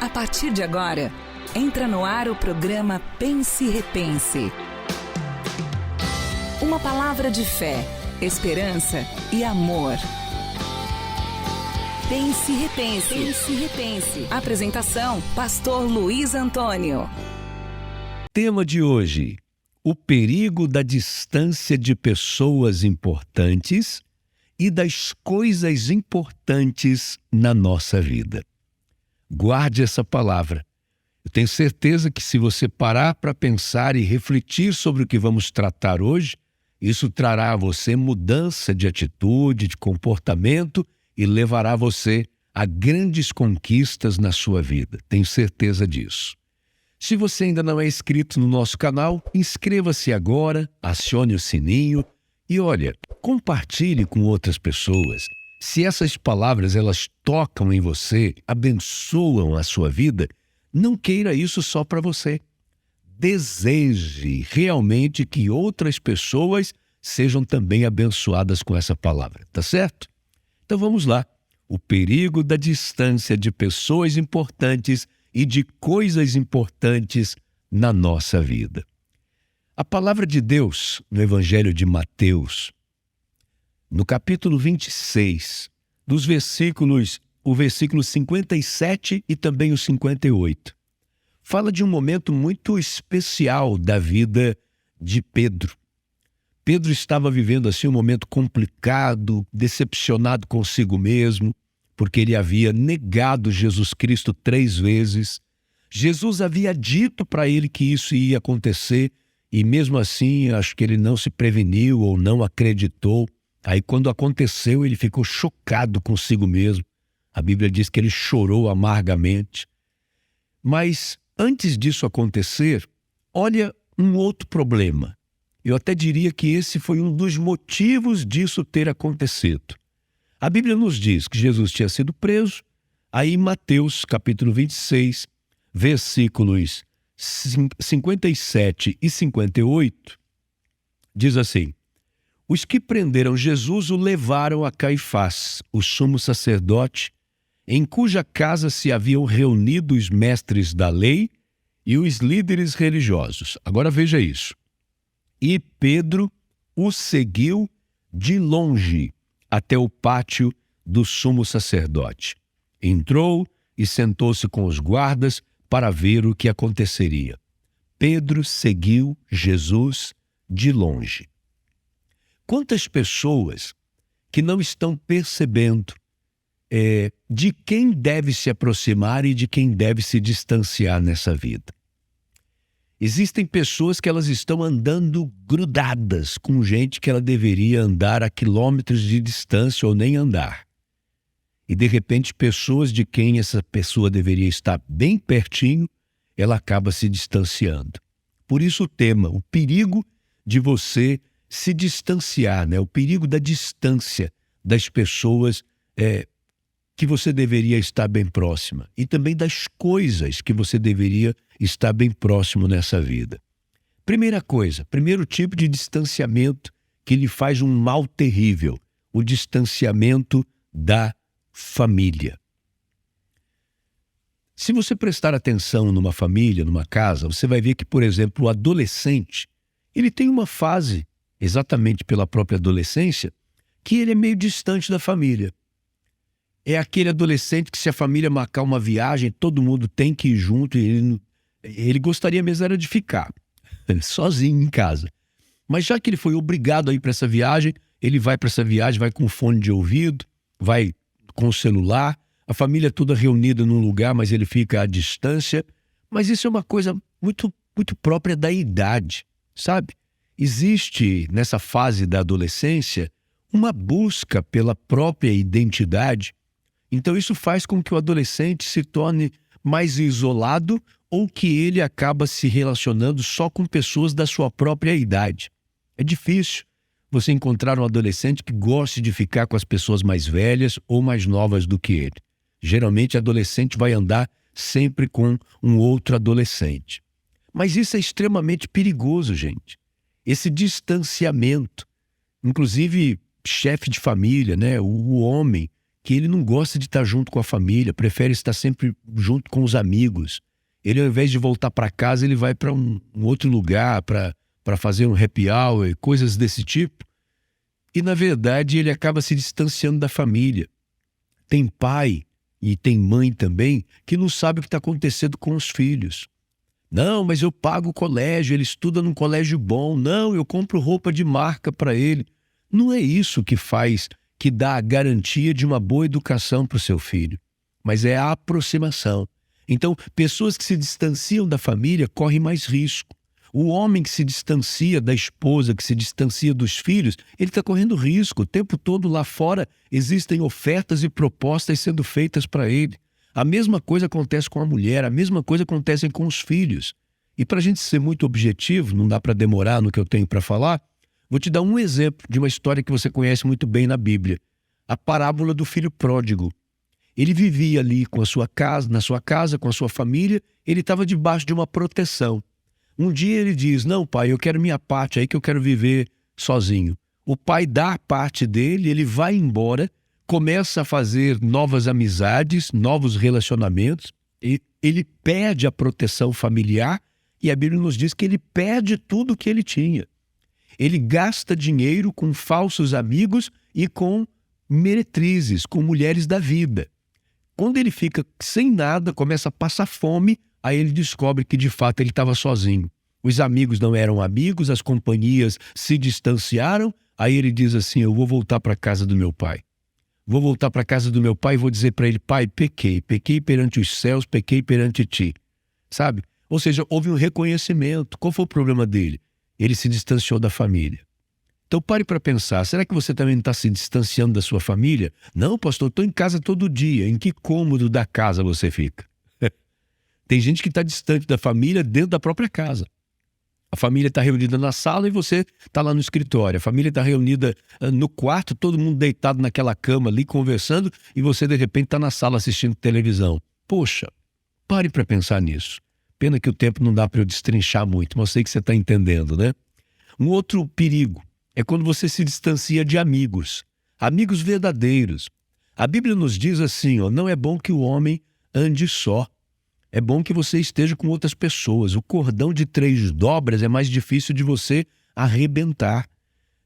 A partir de agora, entra no ar o programa Pense e Repense. Uma palavra de fé, esperança e amor. Pense e Repense. Pense e Repense. Apresentação, Pastor Luiz Antônio. Tema de hoje: o perigo da distância de pessoas importantes e das coisas importantes na nossa vida. Guarde essa palavra. Eu tenho certeza que se você parar para pensar e refletir sobre o que vamos tratar hoje, isso trará a você mudança de atitude, de comportamento e levará você a grandes conquistas na sua vida. Tenho certeza disso. Se você ainda não é inscrito no nosso canal, inscreva-se agora, acione o sininho e olha, compartilhe com outras pessoas. Se essas palavras elas tocam em você, abençoam a sua vida, não queira isso só para você. Deseje realmente que outras pessoas sejam também abençoadas com essa palavra, tá certo? Então vamos lá. O perigo da distância de pessoas importantes e de coisas importantes na nossa vida. A palavra de Deus no Evangelho de Mateus, no capítulo 26, o versículo 57 e também o 58, fala de um momento muito especial da vida de Pedro. Pedro estava vivendo assim um momento complicado, decepcionado consigo mesmo, porque ele havia negado Jesus Cristo 3 vezes. Jesus havia dito para ele que isso ia acontecer e mesmo assim acho que ele não se preveniu ou não acreditou. Aí quando aconteceu ele ficou chocado consigo mesmo. A Bíblia diz que ele chorou amargamente. Mas antes disso acontecer, olha um outro problema. Eu até diria que esse foi um dos motivos disso ter acontecido. A Bíblia nos diz que Jesus tinha sido preso, aí em Mateus capítulo 26, versículos 57 e 58, diz assim: os que prenderam Jesus o levaram a Caifás, o sumo sacerdote, em cuja casa se haviam reunido os mestres da lei e os líderes religiosos. Agora veja isso. E Pedro o seguiu de longe até o pátio do sumo sacerdote. Entrou e sentou-se com os guardas para ver o que aconteceria. Pedro seguiu Jesus de longe. Quantas pessoas que não estão percebendo de quem deve se aproximar e de quem deve se distanciar nessa vida? Existem pessoas que elas estão andando grudadas com gente que ela deveria andar a quilômetros de distância ou nem andar. E de repente pessoas de quem essa pessoa deveria estar bem pertinho, ela acaba se distanciando. Por isso o tema, o perigo de você se distanciar, né? O perigo da distância das pessoas que você deveria estar bem próxima e também das coisas que você deveria estar bem próximo nessa vida. Primeira coisa, primeiro tipo de distanciamento que lhe faz um mal terrível, o distanciamento da família. Se você prestar atenção numa família, numa casa, você vai ver que, por exemplo, o adolescente, ele tem uma fase, exatamente pela própria adolescência, que ele é meio distante da família. É aquele adolescente que se a família marcar uma viagem, todo mundo tem que ir junto e ele gostaria mesmo era de ficar sozinho em casa. Mas já que ele foi obrigado a ir para essa viagem, ele vai para essa viagem, vai com fone de ouvido, vai com o celular, a família toda reunida num lugar, mas ele fica à distância. Mas isso é uma coisa muito, muito própria da idade, sabe? Existe nessa fase da adolescência uma busca pela própria identidade. Então isso faz com que o adolescente se torne mais isolado ou que ele acaba se relacionando só com pessoas da sua própria idade. É difícil você encontrar um adolescente que goste de ficar com as pessoas mais velhas ou mais novas do que ele. Geralmente, adolescente vai andar sempre com um outro adolescente. Mas isso é extremamente perigoso, gente. Esse distanciamento. Inclusive, chefe de família, né? O homem que ele não gosta de estar junto com a família, prefere estar sempre junto com os amigos. Ele, ao invés de voltar para casa, ele vai para um outro lugar para fazer um happy hour, coisas desse tipo. E, na verdade, ele acaba se distanciando da família. Tem pai e tem mãe também que não sabe o que está acontecendo com os filhos. Não, mas eu pago o colégio, ele estuda num colégio bom. Não, eu compro roupa de marca para ele. Não é isso que dá a garantia de uma boa educação para o seu filho, mas é a aproximação. Então, pessoas que se distanciam da família correm mais risco. O homem que se distancia da esposa, que se distancia dos filhos, ele está correndo risco. O tempo todo lá fora existem ofertas e propostas sendo feitas para ele. A mesma coisa acontece com a mulher, a mesma coisa acontece com os filhos. E para a gente ser muito objetivo, não dá para demorar no que eu tenho para falar, vou te dar um exemplo de uma história que você conhece muito bem na Bíblia. A parábola do filho pródigo. Ele vivia ali com a sua casa, na sua casa, com a sua família, ele estava debaixo de uma proteção. Um dia ele diz, não pai, eu quero minha parte aí que eu quero viver sozinho. O pai dá a parte dele, ele vai embora, começa a fazer novas amizades, novos relacionamentos, e ele perde a proteção familiar e a Bíblia nos diz que ele perde tudo o que ele tinha. Ele gasta dinheiro com falsos amigos e com meretrizes, com mulheres da vida. Quando ele fica sem nada, começa a passar fome, aí ele descobre que de fato ele estava sozinho. Os amigos não eram amigos, as companhias se distanciaram, aí ele diz assim, eu vou voltar para a casa do meu pai. Vou voltar para a casa do meu pai e vou dizer para ele, pai, pequei perante os céus, pequei perante ti. Sabe? Ou seja, houve um reconhecimento. Qual foi o problema dele? Ele se distanciou da família. Então pare para pensar, será que você também está se distanciando da sua família? Não, pastor, estou em casa todo dia. Em que cômodo da casa você fica? Tem gente que está distante da família dentro da própria casa. A família está reunida na sala e você está lá no escritório. A família está reunida no quarto, todo mundo deitado naquela cama ali conversando e você de repente está na sala assistindo televisão. Poxa, pare para pensar nisso. Pena que o tempo não dá para eu destrinchar muito, mas eu sei que você está entendendo, né? Um outro perigo é quando você se distancia de amigos. Amigos verdadeiros. A Bíblia nos diz assim, não é bom que o homem ande só. É bom que você esteja com outras pessoas. O cordão de 3 dobras é mais difícil de você arrebentar.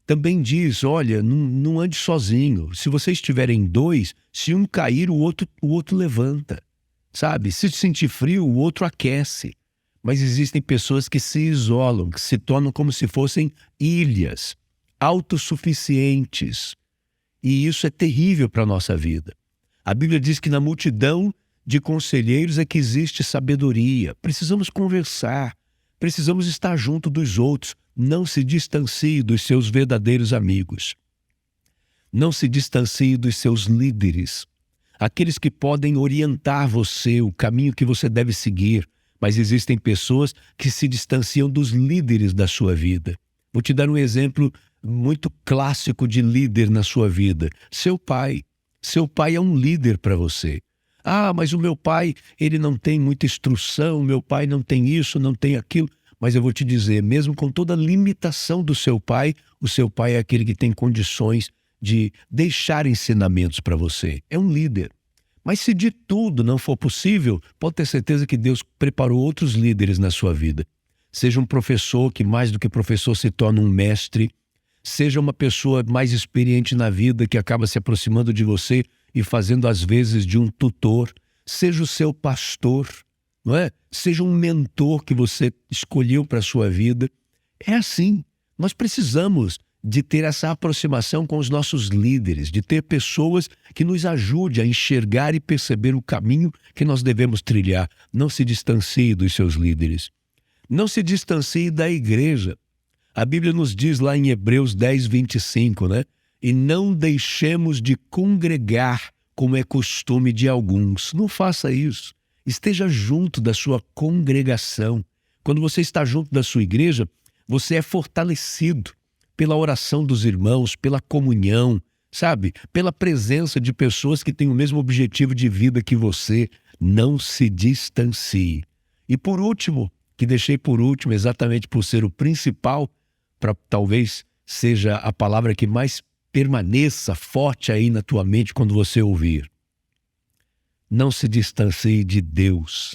Também diz, olha, não ande sozinho. Se você estiver em 2, se um cair, o outro levanta. Sabe? Se sentir frio, o outro aquece. Mas existem pessoas que se isolam, que se tornam como se fossem ilhas, autossuficientes. E isso é terrível para a nossa vida. A Bíblia diz que na multidão de conselheiros é que existe sabedoria. Precisamos conversar, precisamos estar junto dos outros. Não se distancie dos seus verdadeiros amigos. Não se distancie dos seus líderes, aqueles que podem orientar você, o caminho que você deve seguir. Mas existem pessoas que se distanciam dos líderes da sua vida. Vou te dar um exemplo muito clássico de líder na sua vida. Seu pai. Seu pai é um líder para você. Ah, mas o meu pai, ele não tem muita instrução, o meu pai não tem isso, não tem aquilo. Mas eu vou te dizer, mesmo com toda a limitação do seu pai, o seu pai é aquele que tem condições de deixar ensinamentos para você. É um líder. Mas se de tudo não for possível, pode ter certeza que Deus preparou outros líderes na sua vida. Seja um professor que mais do que professor se torna um mestre, seja uma pessoa mais experiente na vida que acaba se aproximando de você e fazendo às vezes de um tutor, seja o seu pastor, não é? Seja um mentor que você escolheu para a sua vida. É assim, nós precisamos de ter essa aproximação com os nossos líderes, de ter pessoas que nos ajudem a enxergar e perceber o caminho que nós devemos trilhar. Não se distancie dos seus líderes. Não se distancie da igreja. A Bíblia nos diz lá em Hebreus 10, 25, né? E não deixemos de congregar, como é costume de alguns. Não faça isso. Esteja junto da sua congregação. Quando você está junto da sua igreja, você é fortalecido pela oração dos irmãos, pela comunhão, sabe? Pela presença de pessoas que têm o mesmo objetivo de vida que você. Não se distancie. E por último, que deixei por último exatamente por ser o principal, para talvez seja a palavra que mais permaneça forte aí na tua mente quando você ouvir. Não se distancie de Deus.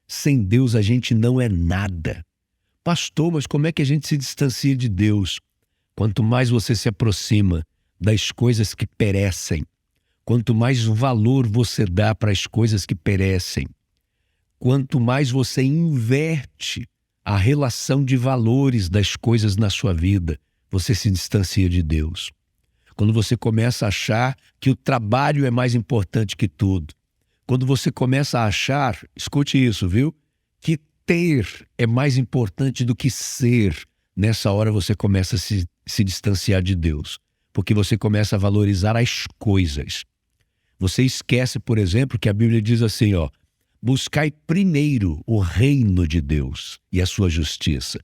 Sem Deus a gente não é nada. Pastor, mas como é que a gente se distancia de Deus? Quanto mais você se aproxima das coisas que perecem, quanto mais valor você dá para as coisas que perecem, quanto mais você inverte a relação de valores das coisas na sua vida, você se distancia de Deus. Quando você começa a achar que o trabalho é mais importante que tudo, quando você começa a achar, escute isso, viu? Que ter é mais importante do que ser, nessa hora você começa a se distanciar de Deus, porque você começa a valorizar as coisas. Você esquece, por exemplo, que a Bíblia diz assim, buscai primeiro o reino de Deus e a sua justiça.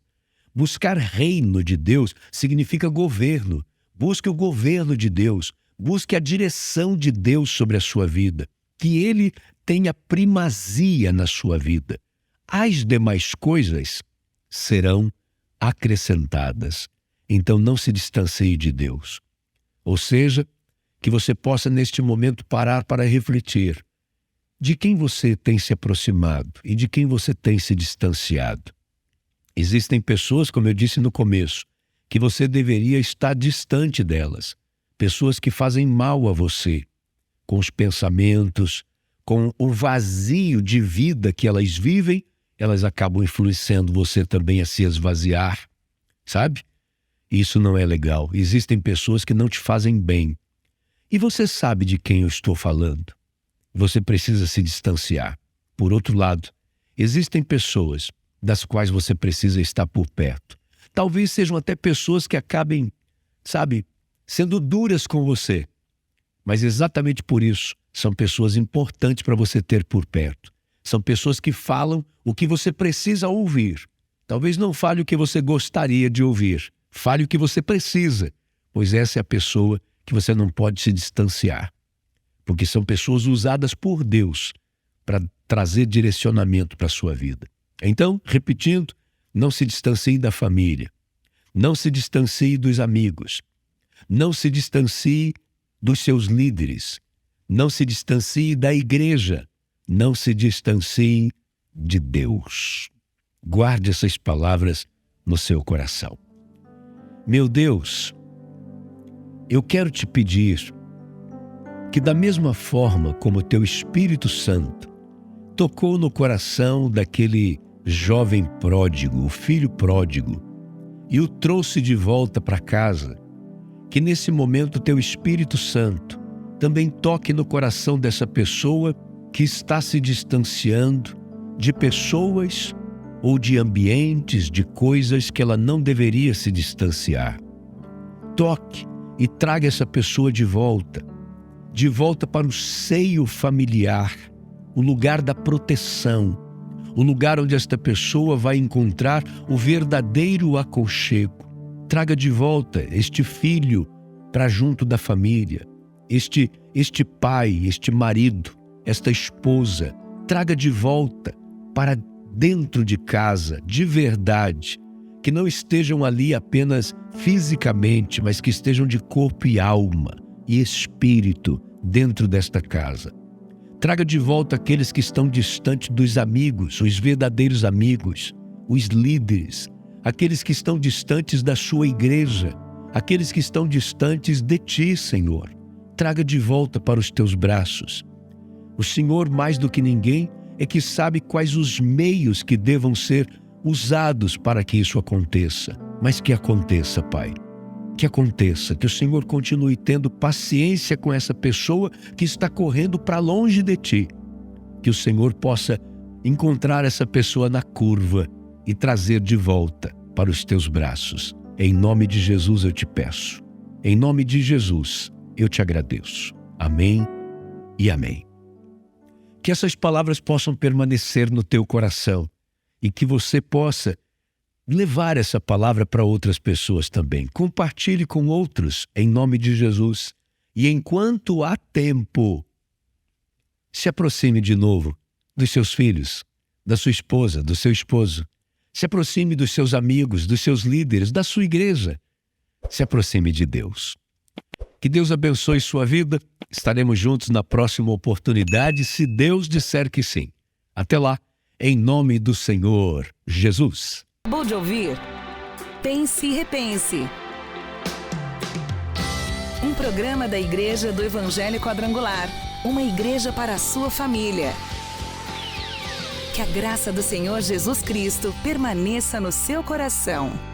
Buscar reino de Deus significa governo. Busque o governo de Deus, busque a direção de Deus sobre a sua vida, que Ele tenha primazia na sua vida. As demais coisas serão acrescentadas. Então não se distancie de Deus. Ou seja, que você possa neste momento parar para refletir de quem você tem se aproximado e de quem você tem se distanciado. Existem pessoas, como eu disse no começo, que você deveria estar distante delas. Pessoas que fazem mal a você, com os pensamentos, com o vazio de vida que elas vivem, elas acabam influenciando você também a se esvaziar, sabe? Isso não é legal. Existem pessoas que não te fazem bem. E você sabe de quem eu estou falando. Você precisa se distanciar. Por outro lado, existem pessoas das quais você precisa estar por perto. Talvez sejam até pessoas que acabem, sendo duras com você. Mas exatamente por isso, são pessoas importantes para você ter por perto. São pessoas que falam o que você precisa ouvir. Talvez não fale o que você gostaria de ouvir. Fale o que você precisa, pois essa é a pessoa que você não pode se distanciar. Porque são pessoas usadas por Deus para trazer direcionamento para a sua vida. Então, repetindo, não se distancie da família, não se distancie dos amigos, não se distancie dos seus líderes, não se distancie da igreja, não se distancie de Deus. Guarde essas palavras no seu coração. Meu Deus, eu quero te pedir que da mesma forma como o teu Espírito Santo tocou no coração daquele jovem pródigo, o filho pródigo, e o trouxe de volta para casa, que nesse momento o teu Espírito Santo também toque no coração dessa pessoa que está se distanciando de pessoas ou de ambientes, de coisas que ela não deveria se distanciar. Toque e traga essa pessoa de volta para o seio familiar, o lugar da proteção, o lugar onde esta pessoa vai encontrar o verdadeiro aconchego. Traga de volta este filho para junto da família, este pai, este marido, esta esposa. Traga de volta para dentro de casa, de verdade, que não estejam ali apenas fisicamente, mas que estejam de corpo e alma e espírito dentro desta casa. Traga de volta aqueles que estão distantes dos amigos, os verdadeiros amigos, os líderes, aqueles que estão distantes da sua igreja, aqueles que estão distantes de ti, Senhor. Traga de volta para os teus braços. O Senhor, mais do que ninguém, é que sabe quais os meios que devam ser usados para que isso aconteça. Mas que aconteça, Pai. Que aconteça, que o Senhor continue tendo paciência com essa pessoa que está correndo para longe de ti. Que o Senhor possa encontrar essa pessoa na curva e trazer de volta para os teus braços. Em nome de Jesus eu te peço. Em nome de Jesus eu te agradeço. Amém e amém. Que essas palavras possam permanecer no teu coração e que você possa levar essa palavra para outras pessoas também. Compartilhe com outros em nome de Jesus. E enquanto há tempo, se aproxime de novo dos seus filhos, da sua esposa, do seu esposo. Se aproxime dos seus amigos, dos seus líderes, da sua igreja. Se aproxime de Deus. Que Deus abençoe sua vida. Estaremos juntos na próxima oportunidade, se Deus disser que sim. Até lá, em nome do Senhor Jesus. Acabou de ouvir? Pense e Repense. Um programa da Igreja do Evangelho Quadrangular. Uma igreja para a sua família. Que a graça do Senhor Jesus Cristo permaneça no seu coração.